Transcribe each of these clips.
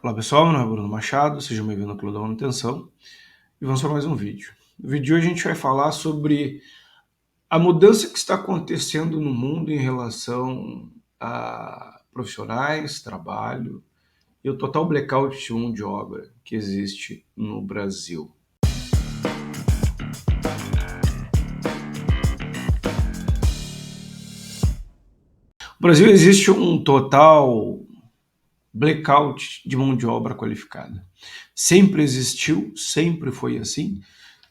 Olá pessoal, meu nome é Bruno Machado, sejam bem-vindos ao Clube da Manutenção e vamos para mais um vídeo. No vídeo de hoje a gente vai falar sobre a mudança que está acontecendo no mundo em relação a profissionais, trabalho e o total blackout de mão de obra que existe no Brasil. No Brasil existe um total blackout de mão de obra qualificada. Sempre existiu, sempre foi assim,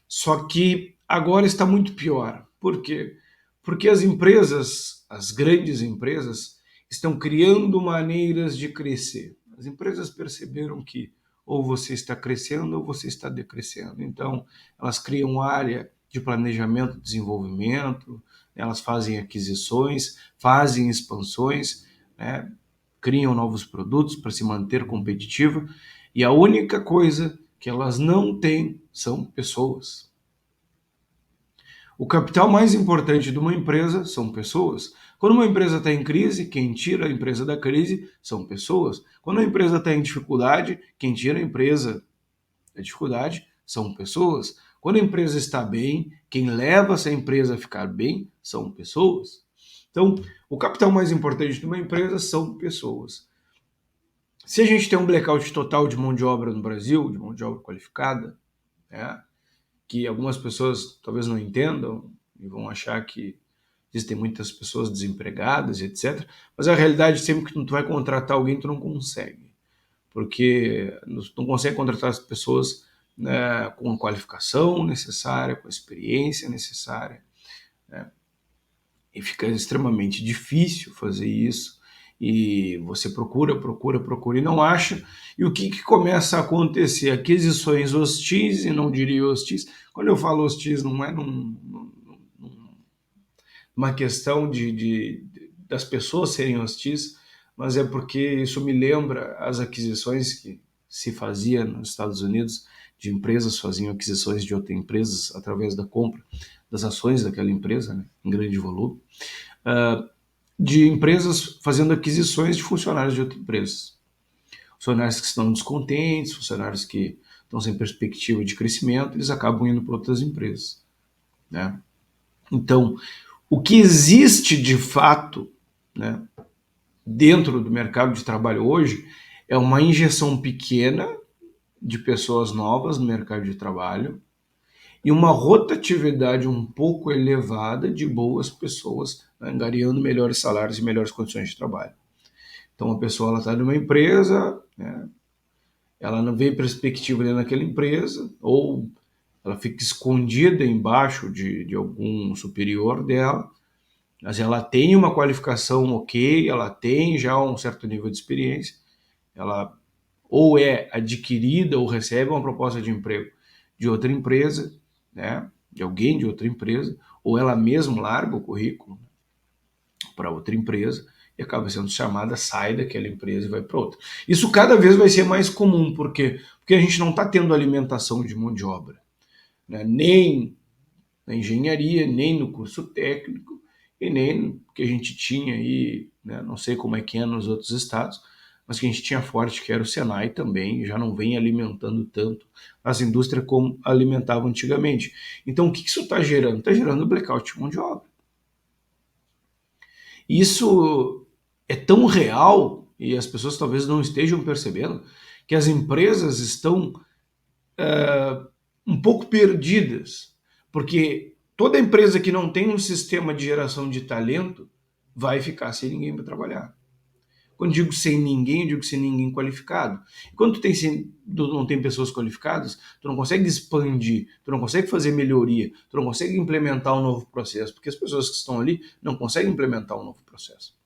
só que agora está muito pior. Por quê? Porque as empresas, as grandes empresas, estão criando maneiras de crescer. As empresas perceberam que ou você está crescendo ou você está decrescendo. Então, elas criam área de planejamento e desenvolvimento, elas fazem aquisições, fazem expansões, né? Criam novos produtos para se manter competitiva, e a única coisa que elas não têm são pessoas. O capital mais importante de uma empresa são pessoas. Quando uma empresa está em crise, quem tira a empresa da crise são pessoas. Quando a empresa está em dificuldade, quem tira a empresa da dificuldade são pessoas. Quando a empresa está bem, quem leva essa empresa a ficar bem são pessoas. Então, o capital mais importante de uma empresa são pessoas. Se a gente tem um blackout total de mão de obra no Brasil, de mão de obra qualificada, né, que algumas pessoas talvez não entendam e vão achar que existem muitas pessoas desempregadas, etc. Mas a realidade é sempre que tu vai contratar alguém, tu não consegue. Porque não consegue contratar as pessoas, né, com a qualificação necessária, com a experiência necessária, né? E fica extremamente difícil fazer isso. E você procura e não acha. E o que começa a acontecer? Aquisições hostis, e não diria hostis. Quando eu falo hostis, não é uma questão das pessoas serem hostis, mas é porque isso me lembra as aquisições que se fazia nos Estados Unidos, de empresas faziam aquisições de outras empresas através da compra das ações daquela empresa, né, em grande volume, de empresas fazendo aquisições de funcionários de outras empresas. Funcionários que estão descontentes, funcionários que estão sem perspectiva de crescimento, eles acabam indo para outras empresas, né? Então, o que existe de fato, né, dentro do mercado de trabalho hoje é uma injeção pequena de pessoas novas no mercado de trabalho e uma rotatividade um pouco elevada de boas pessoas, né, angariando melhores salários e melhores condições de trabalho. Então, a pessoa está numa empresa, né, ela não vê perspectiva dentro daquela empresa, ou ela fica escondida embaixo de algum superior dela, mas ela tem uma qualificação ok, ela tem já um certo nível de experiência, ela ou é adquirida ou recebe uma proposta de emprego de outra empresa, né, de alguém de outra empresa, ou ela mesma larga o currículo para outra empresa e acaba sendo chamada, sai daquela empresa e vai para outra. Isso cada vez vai ser mais comum, porque a gente não está tendo alimentação de mão de obra, né, nem na engenharia, nem no curso técnico, e nem que a gente tinha aí, né, não sei como é que é nos outros estados, mas que a gente tinha forte, que era o Senai também, já não vem alimentando tanto as indústrias como alimentava antigamente. Então, o que isso está gerando? Está gerando blackout de mão de obra. Isso é tão real, e as pessoas talvez não estejam percebendo, que as empresas estão um pouco perdidas, porque toda empresa que não tem um sistema de geração de talento vai ficar sem ninguém para trabalhar. Quando digo sem ninguém, eu digo sem ninguém qualificado. Quando não tem pessoas qualificadas, tu não consegue expandir, tu não consegue fazer melhoria, tu não consegue implementar um novo processo, porque as pessoas que estão ali não conseguem implementar um novo processo.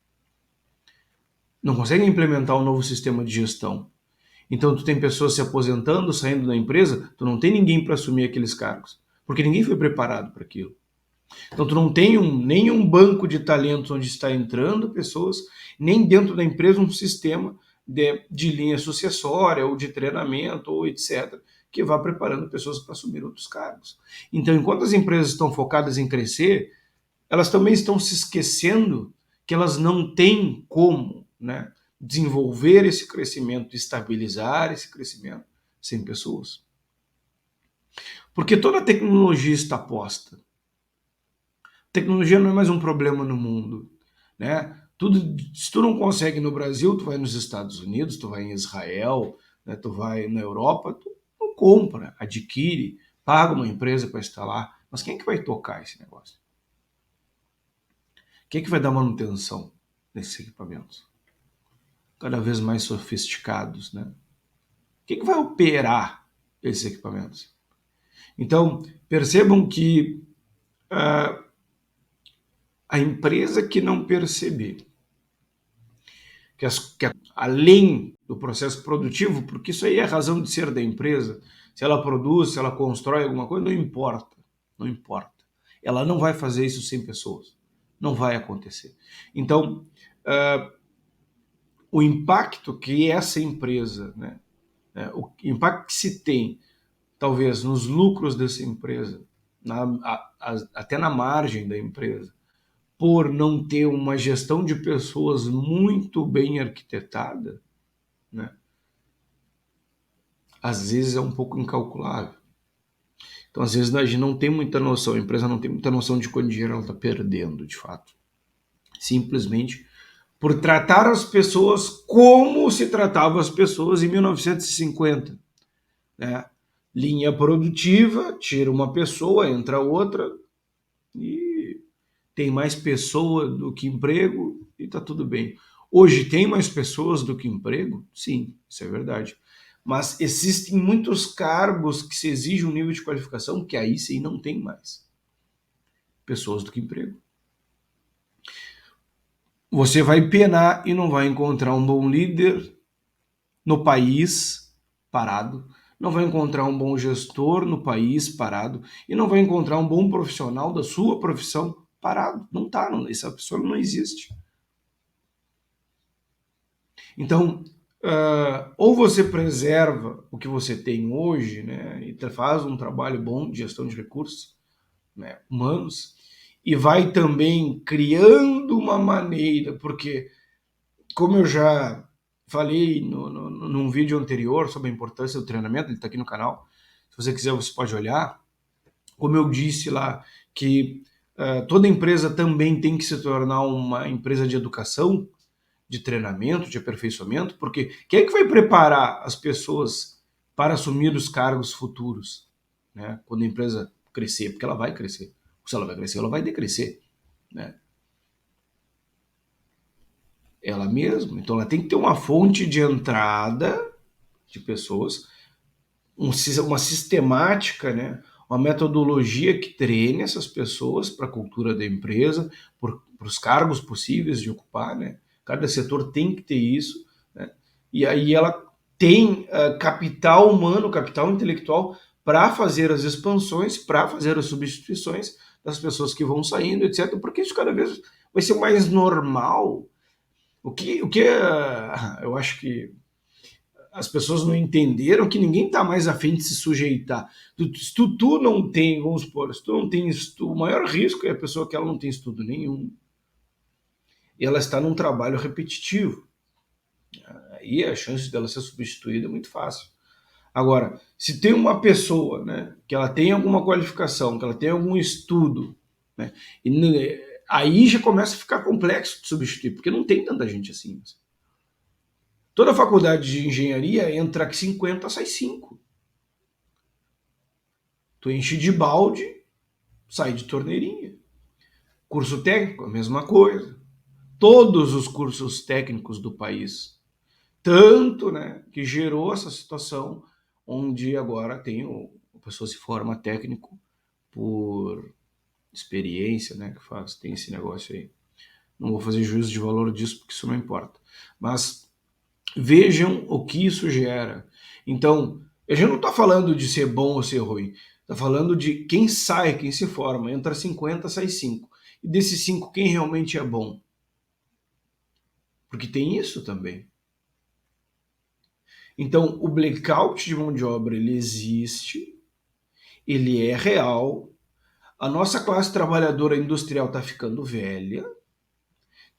Não conseguem implementar um novo sistema de gestão. Então tu tem pessoas se aposentando, saindo da empresa, tu não tem ninguém para assumir aqueles cargos, porque ninguém foi preparado para aquilo. Então tu não tem nenhum banco de talentos onde está entrando pessoas, nem dentro da empresa um sistema de linha sucessória ou de treinamento ou etc, que vá preparando pessoas para assumir outros cargos. Então, enquanto as empresas estão focadas em crescer, elas também estão se esquecendo que elas não têm como, né, desenvolver esse crescimento, estabilizar esse crescimento sem pessoas? Porque toda a tecnologia está posta. Tecnologia não é mais um problema no mundo, né? Tudo, se tu não consegue no Brasil, tu vai nos Estados Unidos, tu vai em Israel, né? Tu vai na Europa, tu compra, adquire, paga uma empresa para instalar. Mas quem é que vai tocar esse negócio? Quem é que vai dar manutenção nesses equipamentos? Cada vez mais sofisticados, né? Quem é que vai operar esses equipamentos? Então, percebam que a empresa que não perceber que além do processo produtivo, porque isso aí é a razão de ser da empresa, se ela produz, se ela constrói alguma coisa, não importa, não importa. Ela não vai fazer isso sem pessoas, não vai acontecer. Então, o impacto que essa empresa, né, o impacto que se tem, talvez, nos lucros dessa empresa, até na margem da empresa, por não ter uma gestão de pessoas muito bem arquitetada, né, às vezes é um pouco incalculável. Então, às vezes, a gente não tem muita noção, a empresa não tem muita noção de quanto dinheiro ela está perdendo, de fato. Simplesmente por tratar as pessoas como se tratava as pessoas em 1950. Né? Linha produtiva, tira uma pessoa, entra outra, e tem mais pessoa do que emprego, e está tudo bem. Hoje tem mais pessoas do que emprego? Sim, isso é verdade. Mas existem muitos cargos que se exige um nível de qualificação que aí sim não tem mais pessoas do que emprego. Você vai penar e não vai encontrar um bom líder no país parado, não vai encontrar um bom gestor no país parado e não vai encontrar um bom profissional da sua profissão parado. Não tá, não, essa pessoa não existe. Então, ou você preserva o que você tem hoje, né, e faz um trabalho bom de gestão de recursos, né, humanos, e vai também criando uma maneira, porque, como eu já falei num vídeo anterior sobre a importância do treinamento, ele está aqui no canal, se você quiser você pode olhar, como eu disse lá, que toda empresa também tem que se tornar uma empresa de educação, de treinamento, de aperfeiçoamento, porque quem é que vai preparar as pessoas para assumir os cargos futuros, né? Quando a empresa crescer, porque ela vai crescer. Se ela vai crescer, ela vai decrescer, né? Ela mesma. Então ela tem que ter uma fonte de entrada de pessoas, uma sistemática, né? Uma metodologia que treine essas pessoas para a cultura da empresa, para os cargos possíveis de ocupar, né? Cada setor tem que ter isso, né? E aí ela tem capital humano, capital intelectual para fazer as expansões, para fazer as substituições das pessoas que vão saindo, etc. Porque isso cada vez vai ser mais normal. O que eu acho que as pessoas não entenderam que ninguém está mais a fim de se sujeitar. Se tu não tem, vamos supor, se tu não tem estudo, o maior risco é a pessoa que ela não tem estudo nenhum. E ela está num trabalho repetitivo. Aí a chance dela ser substituída é muito fácil. Agora, se tem uma pessoa, né, que ela tem alguma qualificação, que ela tem algum estudo, né, aí já começa a ficar complexo de substituir, porque não tem tanta gente assim. Toda faculdade de engenharia entra 50, sai 5. Tu enche de balde, sai de torneirinha. Curso técnico, a mesma coisa. Todos os cursos técnicos do país. Tanto, né, que gerou essa situação onde agora a pessoa se forma técnico por experiência, né, que faz, tem esse negócio aí. Não vou fazer juízo de valor disso porque isso não importa. Mas vejam o que isso gera. Então, a gente não está falando de ser bom ou ser ruim. Está falando de quem sai, quem se forma. Entra 50, sai 5. E desses 5, quem realmente é bom? Porque tem isso também. Então, o blackout de mão de obra, ele existe, ele é real. A nossa classe trabalhadora industrial está ficando velha.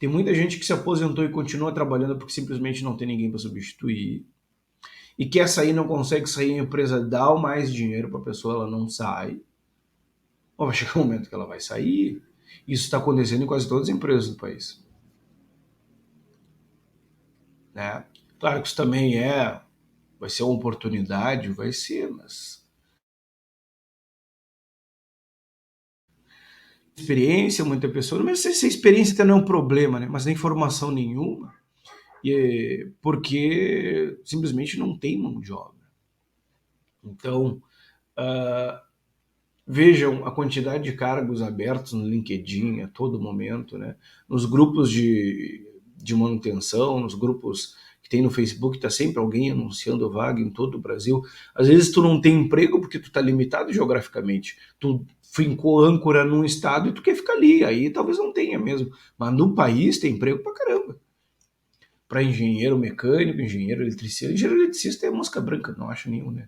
Tem muita gente que se aposentou e continua trabalhando porque simplesmente não tem ninguém para substituir. E quer sair, não consegue sair, a empresa dá o mais dinheiro para a pessoa, ela não sai. Ou vai chegar um momento que ela vai sair. Isso está acontecendo em quase todas as empresas do país. Né? Claro que isso também vai ser uma oportunidade, vai ser, mas experiência, muita pessoa, não sei se a experiência até não é um problema, né? Mas nem formação nenhuma, porque simplesmente não tem mão de obra. Então, vejam a quantidade de cargos abertos no LinkedIn a todo momento, né? Nos grupos de manutenção, nos grupos que tem no Facebook, está sempre alguém anunciando vaga em todo o Brasil. Às vezes tu não tem emprego porque tu está limitado geograficamente. Tu fincou âncora num estado e tu quer ficar ali. Aí talvez não tenha mesmo. Mas no país tem emprego pra caramba. Para engenheiro mecânico, engenheiro eletricista. Engenheiro eletricista é mosca branca, não acho nenhum, né?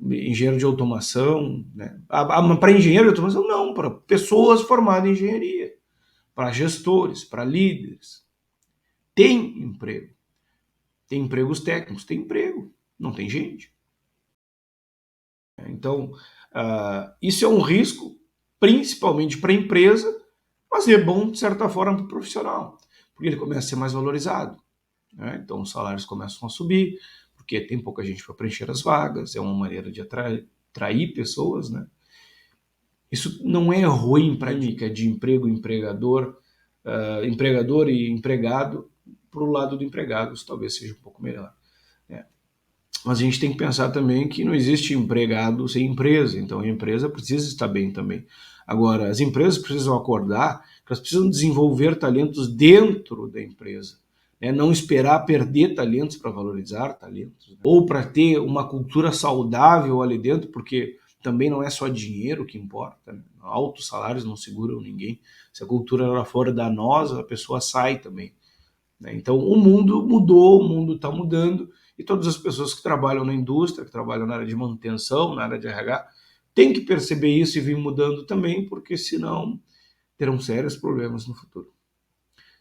Engenheiro de automação, né? Para engenheiro de automação, não, para pessoas formadas em engenharia, para gestores, para líderes. Tem emprego. Tem empregos técnicos, tem emprego, não tem gente. Então, isso é um risco, principalmente para a empresa, mas é bom, de certa forma, para o profissional, porque ele começa a ser mais valorizado. Né? Então, os salários começam a subir, porque tem pouca gente para preencher as vagas, é uma maneira de atrair pessoas, né? Isso não é ruim para a dinâmica de emprego, empregador, empregador e empregado, para o lado do empregado, isso talvez seja um pouco melhor. Né? Mas a gente tem que pensar também que não existe empregado sem empresa, então a empresa precisa estar bem também. Agora, as empresas precisam acordar que elas precisam desenvolver talentos dentro da empresa, né? Não esperar perder talentos para valorizar talentos, né? Ou para ter uma cultura saudável ali dentro, porque também não é só dinheiro que importa, né? Altos salários não seguram ninguém. Se a cultura ela for danosa, a pessoa sai também. Né? Então, o mundo mudou, o mundo está mudando, e todas as pessoas que trabalham na indústria, que trabalham na área de manutenção, na área de RH, têm que perceber isso e vir mudando também, porque senão terão sérios problemas no futuro.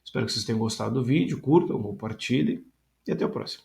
Espero que vocês tenham gostado do vídeo, curtam, compartilhem, e até o próximo.